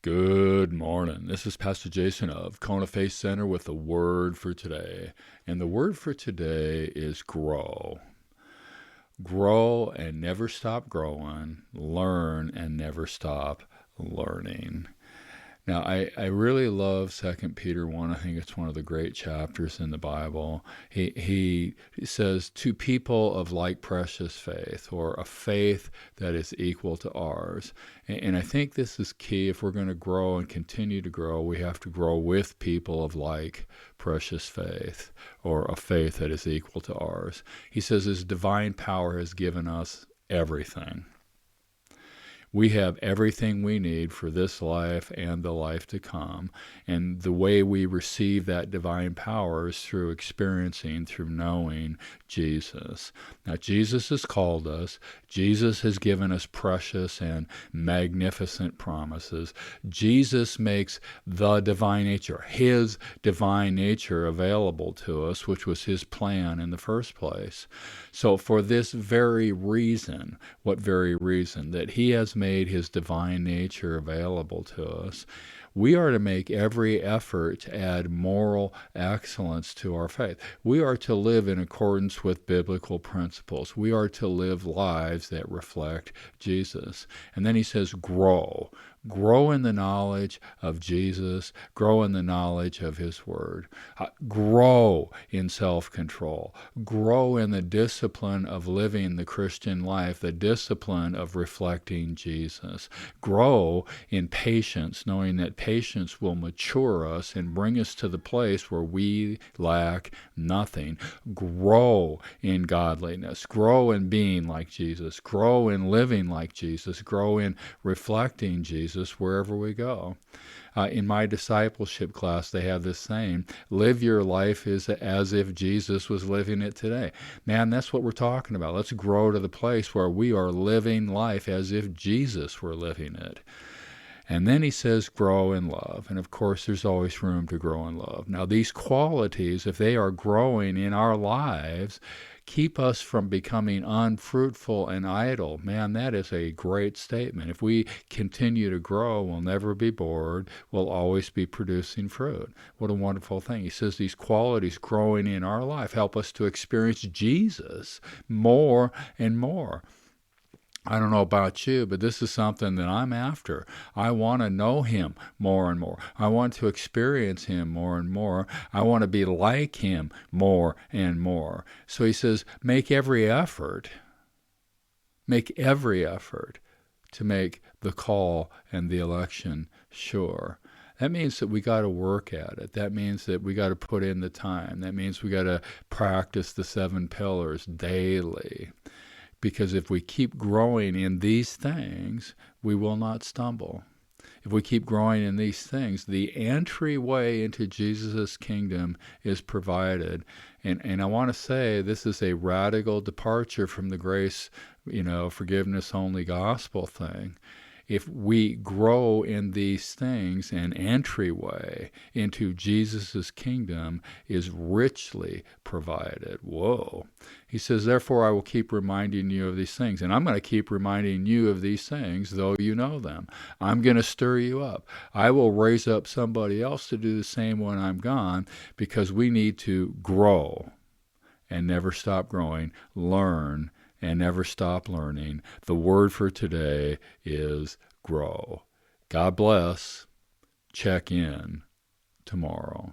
Good morning. This is Pastor Jason of Kona Faith Center with a word for today. And the word for today is grow. Grow and never stop growing. Learn and never stop learning. Now, I really love 2 Peter 1. I think it's one of the great chapters in the Bible. He says, to people of like precious faith, or a faith that is equal to ours. And I think this is key. If we're going to grow and continue to grow, we have to grow with people of like precious faith, or a faith that is equal to ours. He says his divine power has given us everything. We have everything we need for this life and the life to come. And the way we receive that divine power is through experiencing, through knowing Jesus. Now, Jesus has called us. Jesus has given us precious and magnificent promises. Jesus makes the divine nature, his divine nature, available to us, which was his plan in the first place. So for this very reason, what very reason? That he has made his divine nature available to us, we are to make every effort to add moral excellence to our faith. We are to live in accordance with biblical principles. We are to live lives that reflect Jesus. And then he says, grow. Grow in the knowledge of Jesus. Grow in the knowledge of his word. Grow in self-control. Grow in the discipline of living the Christian life, the discipline of reflecting Jesus. Grow in patience, knowing that patience will mature us and bring us to the place where we lack nothing. Grow in godliness. Grow in being like Jesus. Grow in living like Jesus. Grow in reflecting Jesus wherever we go. In my discipleship class, they have this saying, live your life as if Jesus was living it today. Man, that's what we're talking about. Let's grow to the place where we are living life as if Jesus were living it. And then he says, grow in love. And of course, there's always room to grow in love. Now, these qualities, if they are growing in our lives, keep us from becoming unfruitful and idle. Man, that is a great statement. If we continue to grow, we'll never be bored. We'll always be producing fruit. What a wonderful thing. He says these qualities growing in our life help us to experience Jesus more and more. I don't know about you, but this is something that I'm after. I want to know him more and more. I want to experience him more and more. I want to be like him more and more. So he says, make every effort to make the call and the election sure. That means that we got to work at it. That means that we got to put in the time. That means we got to practice the 7 pillars daily. Because if we keep growing in these things, we will not stumble. If we keep growing in these things, the entryway into Jesus' kingdom is provided. And I want to say this is a radical departure from the grace, forgiveness only gospel thing. If we grow in these things, an entryway into Jesus' kingdom is richly provided. Whoa. He says, therefore, I will keep reminding you of these things. And I'm going to keep reminding you of these things, though you know them. I'm going to stir you up. I will raise up somebody else to do the same when I'm gone, because we need to grow and never stop growing, learn and never stop learning. The word for today is grow. God bless. Check in tomorrow.